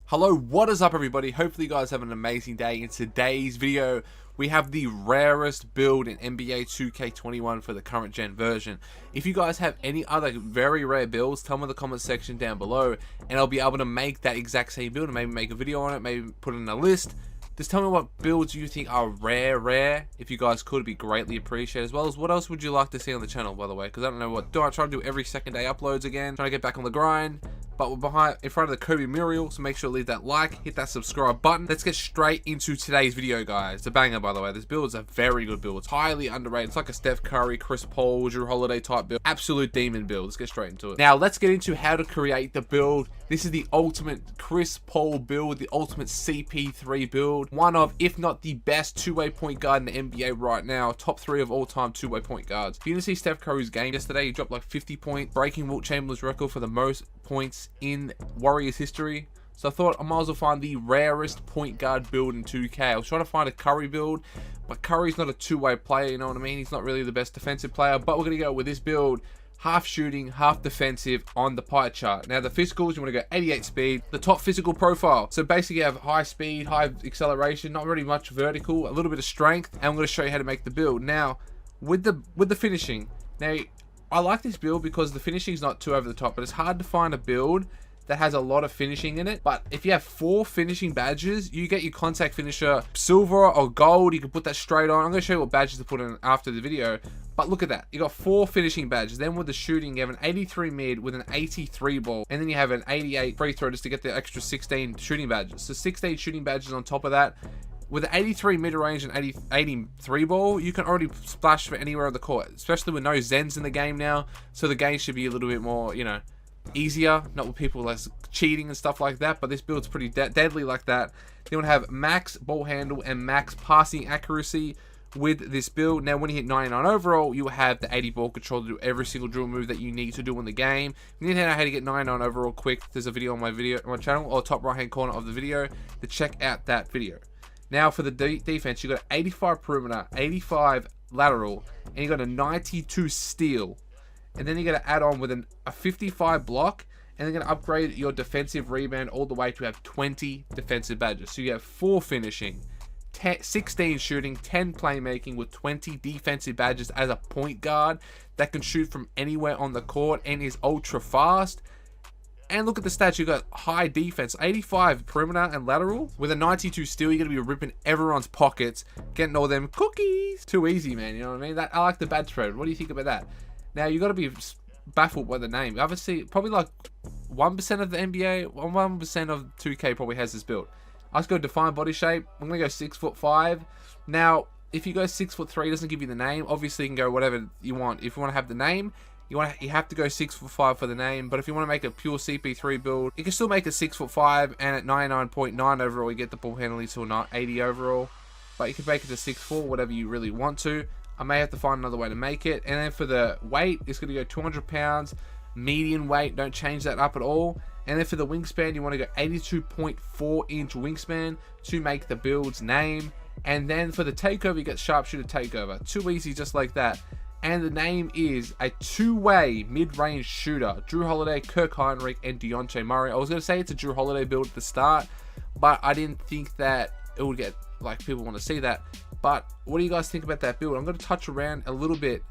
Hello, what is up everybody? Hopefully you guys have an amazing day. In today's video, we have the rarest build in NBA 2K21 for the current gen version. If you guys have any other very rare builds, tell me in the comment section down below and I'll be able to make that exact same build and maybe make a video on it, maybe put it in a list. Just tell me what builds you think are rare. If you guys could, be greatly appreciated. As well as what else would you like to see on the channel, by the way, because I don't know what. I try to do every second day uploads again, trying to get back on the grind. But we're in front of the Kobe mural, so make sure to leave that like, hit that subscribe button. Let's get straight into today's video, guys. It's a banger, by the way. This build is a very good build. It's highly underrated. It's like a Steph Curry, Chris Paul, Drew Holiday type build. Absolute demon build. Let's get straight into it. Now, let's get into how to create the build. This is the ultimate Chris Paul build, the ultimate CP3 build. One of, if not the best two-way point guard in the NBA right now. Top 3 of all-time two-way point guards. If you didn't see Steph Curry's game yesterday, he dropped like 50 points, breaking Wilt Chamberlain's record for the most points in Warriors history. So I thought I might as well find the rarest point guard build in 2K. I was trying to find a Curry build, but Curry's not a two-way player, you know what I mean? He's not really the best defensive player, but we're going to go with this build. Half shooting, half defensive on the pie chart. Now the physicals, you want to go 88 speed, the top physical profile. So basically you have high speed, high acceleration, not really much vertical, a little bit of strength, and I'm going to show you how to make the build. Now, with the finishing. Now, I like this build because the finishing is not too over the top, but it's hard to find a build that has a lot of finishing in it. But if you have 4 finishing badges, you get your contact finisher silver or gold. You can put that straight on. I'm going to show you what badges to put in after the video. But look at that. You got 4 finishing badges. Then with the shooting, you have an 83 mid with an 83 ball. And then you have an 88 free throw just to get the extra 16 shooting badges. So 16 shooting badges on top of that. With the 83 mid-range and 83 ball, you can already splash for anywhere on the court. Especially with no Zens in the game now. So the game should be a little bit more, you know, easier, not with people less cheating and stuff like that, but this build's pretty deadly like that. You want to have max ball handle and max passing accuracy with this build. Now when you hit 99 overall, you have the 80 ball control to do every single dribble move that you need to do in the game. If you need to know how to get 99 overall quick, there's a video on my channel or top right hand corner of the video to check out that video. Now for the defense, you got 85 perimeter, 85 lateral, and you got a 92 steal. And then you're going to add on with a 55 block, and then you're going to upgrade your defensive rebound all the way to have 20 defensive badges. So you have 4 finishing, 16 shooting, 10 playmaking with 20 defensive badges as a point guard that can shoot from anywhere on the court and is ultra fast. And look at the stats, you got high defense, 85 perimeter and lateral. With a 92 steal, you're going to be ripping everyone's pockets, getting all them cookies. Too easy, man, you know what I mean? I like the badge spread. What do you think about that? Now, you got to be baffled by the name. Obviously, probably like 1% of the NBA, 1% of 2K probably has this build. Let's go define body shape. I'm going to go 6'5". Now, if you go 6'3", it doesn't give you the name. Obviously, you can go whatever you want. If you want to have the name, you have to go 6'5" for the name. But if you want to make a pure CP3 build, you can still make it 6'5", and at 99.9 overall, you get the ball handling to 80 overall. But you can make it to 6'4", whatever you really want to. I may have to find another way to make it. And then for the weight, it's going to go 200 pounds, median weight, don't change that up at all. And then for the wingspan, you want to go 82.4 inch wingspan to make the build's name. And then for the takeover, you get sharpshooter takeover. Too easy, just like that. And the name is a two-way mid-range shooter. Drew Holiday, Kirk Heinrich, and Deontay Murray. I was going to say it's a Drew Holiday build at the start, but I didn't think that it would get, like, people want to see that. But what do you guys think about that build? I'm going to touch around a little bit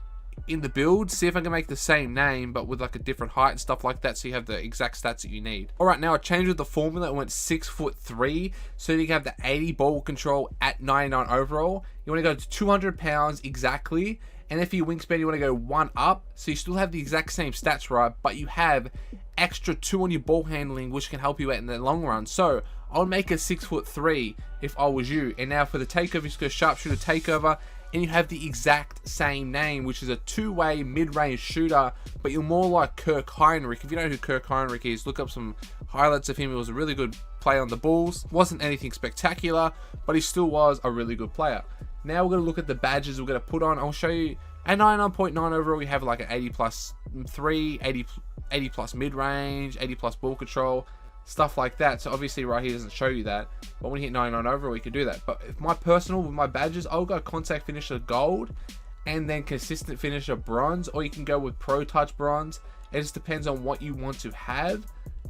in the build, see if I can make the same name, but with like a different height and stuff like that, so you have the exact stats that you need. Alright, now I changed with the formula. It went 6'3", so you can have the 80 ball control at 99 overall. You want to go to 200 pounds exactly, and if your wingspan, you want to go 1 up, so you still have the exact same stats, right? But you have extra 2 on your ball handling, which can help you out in the long run. So I would make a 6'3" if I was you. And now for the takeover, you just go sharpshooter takeover, and you have the exact same name, which is a two-way mid-range shooter, but you're more like Kirk Heinrich. If you know who Kirk Heinrich is, look up some highlights of him. He was a really good player on the Bulls. Wasn't anything spectacular, but he still was a really good player. Now we're going to look at the badges we're going to put on. I'll show you. At 99.9 overall, we have like an 80 plus 3, 80 plus mid-range, 80 plus ball control, stuff like that. So obviously right here doesn't show you that, but when you hit 99 overall, we can do that. But if my personal with my badges, I'll go contact finisher gold and then consistent finisher bronze, or you can go with pro touch bronze. It just depends on what you want to have.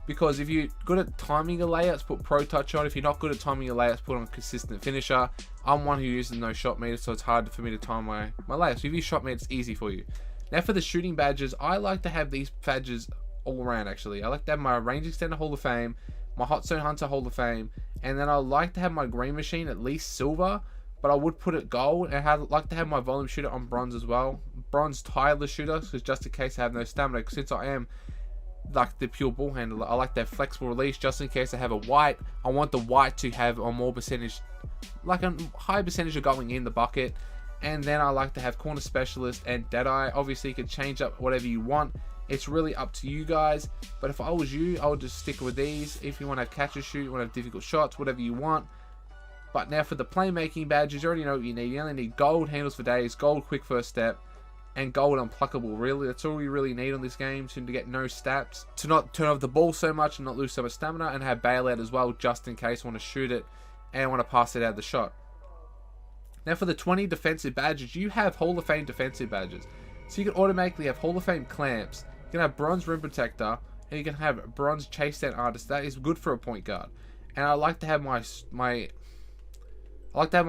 because if you're good at timing your layouts, put pro touch on. If you're not good at timing your layouts, put on consistent finisher. I'm one who uses no shot meter, so it's hard for me to time my layouts. So if you use shot meter, it's easy for you. Now for the shooting badges, I like to have these badges all around actually. I like to have my range extender Hall of Fame, my hot zone hunter Hall of Fame, and then I like to have my green machine at least silver, but I would put it gold, and I'd like to have my volume shooter on bronze as well. Bronze tireless shooter, because just in case I have no stamina, since I am like the pure ball handler, I like that flexible release just in case I have a white. I want the white to have a more percentage, like a high percentage of going in the bucket. And then I like to have corner specialist and deadeye. Obviously you can change up whatever you want, it's really up to you guys, but if I was you, I would just stick with these. If you want to catch and shoot, you want to have difficult shots, whatever you want. But now for the playmaking badges, you already know what you need. You only need gold handles for days, gold quick first step, and gold unpluckable. Really, that's all you really need on this game to get no stats, to not turn off the ball so much and not lose so much stamina, and have bailout as well just in case I want to shoot it and want to pass it out of the shot. Now for the 20 defensive badges, you have Hall of Fame defensive badges. So you can automatically have Hall of Fame clamps, you can have bronze rim protector, and you can have bronze chase down artist. That is good for a point guard. And I like to have my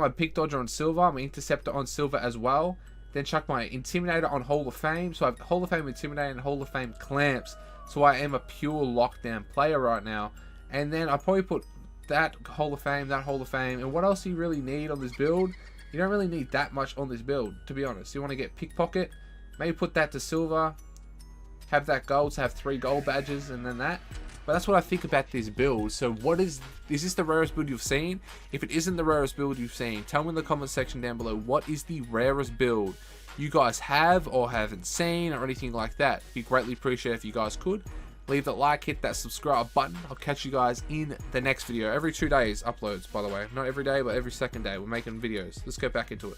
pick dodger on silver, my interceptor on silver as well. Then chuck my intimidator on Hall of Fame. So I have Hall of Fame intimidator and Hall of Fame clamps. So I am a pure lockdown player right now. And then I probably put that Hall of Fame, that Hall of Fame. And what else do you really need on this build? You don't really need that much on this build, to be honest. You want to get pickpocket, maybe put that to silver, have that gold, so have 3 gold badges, and then that. But that's what I think about this build. So what is this the rarest build you've seen? If it isn't the rarest build you've seen, tell me in the comment section down below, what is the rarest build you guys have or haven't seen or anything like that. It'd be greatly appreciated if you guys could. Leave that like, hit that subscribe button. I'll catch you guys in the next video. Every 2 days uploads, by the way. Not every day, but every second day. We're making videos. Let's go back into it.